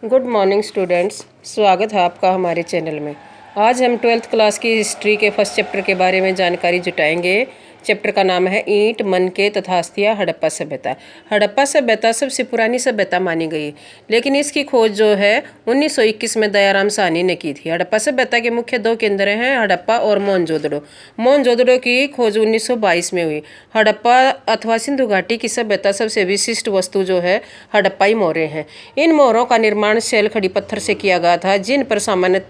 Good morning students, स्वागत है आपका हमारे चैनल में। आज हम 12th क्लास की हिस्ट्री के फर्स्ट चैप्टर के बारे में जानकारी जुटाएंगे। चैप्टर का नाम है ईंट, मनके तथा अस्थियाँ, हड़प्पा सभ्यता। हड़प्पा सभ्यता सबसे पुरानी सभ्यता मानी गई, लेकिन इसकी खोज जो है 1921 में दयाराम साहनी ने की थी। हड़प्पा सभ्यता के मुख्य दो केंद्र हैं, हड़प्पा और मोहनजोदड़ो। मोहनजोदड़ो की खोज 1922 में हुई। हड़प्पा अथवा सिंधु घाटी की सभ्यता सबसे विशिष्ट वस्तु जो है हड़प्पाई मोहरें हैं। इन मोहरों का निर्माण शैल खड़ी पत्थर से किया गया था, जिन पर सामान्य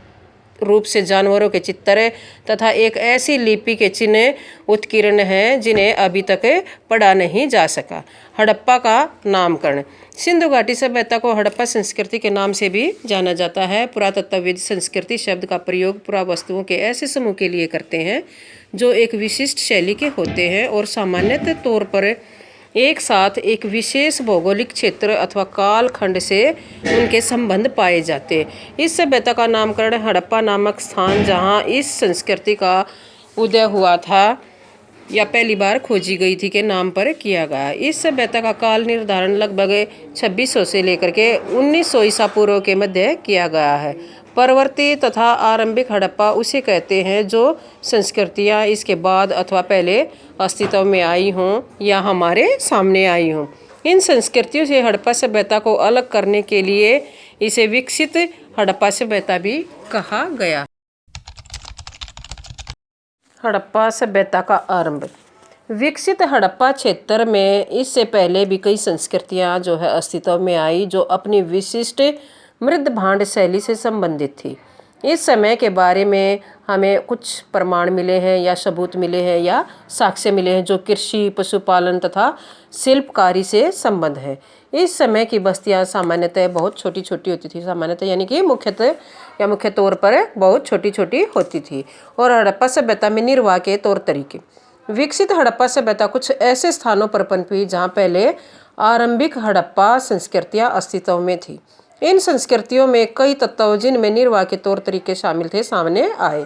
रूप से जानवरों के चित्र तथा एक ऐसी लिपि के चिन्ह उत्कीर्ण हैं जिन्हें अभी तक पढ़ा नहीं जा सका। हड़प्पा का नामकरण। सिंधु घाटी सभ्यता को हड़प्पा संस्कृति के नाम से भी जाना जाता है। पुरातत्वविद संस्कृति शब्द का प्रयोग पुरावस्तुओं के ऐसे समूह के लिए करते हैं जो एक विशिष्ट शैली के होते हैं और सामान्यतः तौर पर एक साथ एक विशेष भौगोलिक क्षेत्र अथवा कालखंड से उनके संबंध पाए जाते। इस सभ्यता का नामकरण हड़प्पा नामक स्थान जहां इस संस्कृति का उदय हुआ था या पहली बार खोजी गई थी के नाम पर किया गया। इस सभ्यता का काल निर्धारण लगभग 2600 से लेकर के 1900 ईसा पूर्व के मध्य किया गया है। परवर्ती तथा आरंभिक हड़प्पा उसे कहते हैं जो संस्कृतियाँ इसके बाद अथवा पहले अस्तित्व में आई हों या हमारे सामने आई हों। इन संस्कृतियों से हड़प्पा सभ्यता को अलग करने के लिए इसे विकसित हड़प्पा सभ्यता भी कहा गया। हड़प्पा सभ्यता का आरंभ। विकसित हड़प्पा क्षेत्र में इससे पहले भी कई संस्कृतियां जो है अस्तित्व में आई, जो अपनी विशिष्ट मृद भांड शैली से संबंधित थी। इस समय के बारे में हमें कुछ प्रमाण मिले हैं या सबूत मिले हैं या साक्ष्य मिले हैं जो कृषि, पशुपालन तथा शिल्पकारी से संबंध है। इस समय की बस्तियां सामान्यतः बहुत छोटी छोटी होती थी, सामान्यतः यानी कि मुख्यतः या मुख्य तौर पर बहुत छोटी छोटी होती थी। और हड़प्पा सभ्यता में निर्वाह के तौर तरीके। विकसित हड़प्पा सभ्यता कुछ ऐसे स्थानों पर पनपी जहाँ पहले आरंभिक हड़प्पा संस्कृतियाँ अस्तित्व में थी। इन संस्कृतियों में कई तत्व जिनमें निर्वाह के तौर तरीके शामिल थे सामने आए।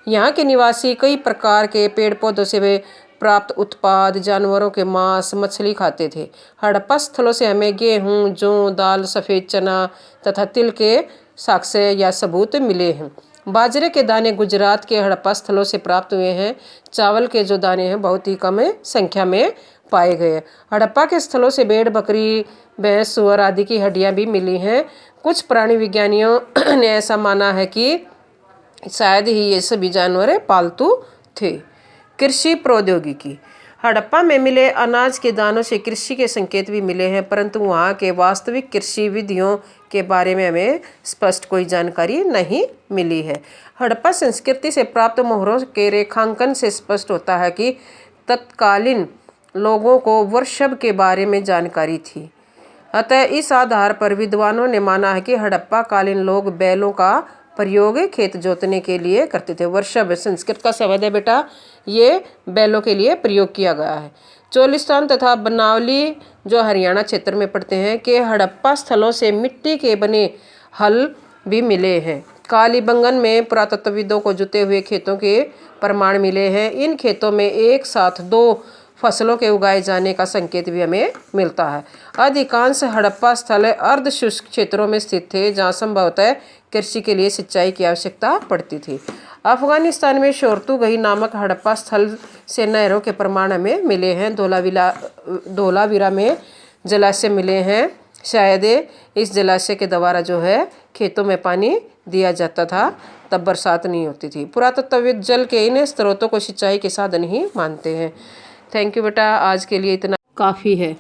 यहाँ के निवासी कई प्रकार के पेड़ पौधों से वे प्राप्त उत्पाद, जानवरों के मांस, मछली खाते थे। हड़प्पा स्थलों से हमें गेहूँ, जौ, दाल, सफ़ेद चना तथा तिल के साक्ष्य या सबूत मिले हैं। बाजरे के दाने गुजरात के हड़प्पा स्थलों से प्राप्त हुए हैं। चावल के जो दाने हैं बहुत ही कम संख्या में पाए गए। हड़प्पा के स्थलों से भेड़, बकरी, भैंस, सुअर आदि की हड्डियां भी मिली हैं। कुछ प्राणी विज्ञानियों ने ऐसा माना है कि शायद ही ये सभी जानवर पालतू थे। कृषि प्रौद्योगिकी। हड़प्पा में मिले अनाज के दानों से कृषि के संकेत भी मिले हैं, परंतु वहाँ के वास्तविक कृषि विधियों के बारे में हमें स्पष्ट कोई जानकारी नहीं मिली है। हड़प्पा संस्कृति से प्राप्त मोहरों के रेखांकन से स्पष्ट होता है कि तत्कालीन लोगों को वर्षभ के बारे में जानकारी थी। अतः इस आधार पर विद्वानों ने माना है कि हड़प्पा कालीन लोग बैलों का प्रयोग खेत जोतने के लिए करते थे। वर्षभ संस्कृत का शब्द है बेटा, ये बैलों के लिए प्रयोग किया गया है। चोलिस्तान तथा बनावली जो हरियाणा क्षेत्र में पड़ते हैं के हड़प्पा स्थलों से मिट्टी के बने हल भी मिले हैं। कालीबंगन में पुरातत्वविदों को जुते हुए खेतों के प्रमाण मिले हैं। इन खेतों में एक साथ दो फसलों के उगाए जाने का संकेत भी हमें मिलता है। अधिकांश हड़प्पा स्थल अर्ध शुष्क क्षेत्रों में स्थित थे जहाँ संभवतः कृषि के लिए सिंचाई की आवश्यकता पड़ती थी। अफगानिस्तान में शोरतुगही नामक हड़प्पा स्थल से नहरों के प्रमाण हमें मिले हैं। धोलावीरा में जलाशय मिले हैं। शायद इस जलाशय के द्वारा जो है खेतों में पानी दिया जाता था, तब बरसात नहीं होती थी। पुरातत्वविद जल के इन स्रोतों को सिंचाई के साधन ही मानते हैं। थैंक यू बेटा, आज के लिए इतना काफ़ी है।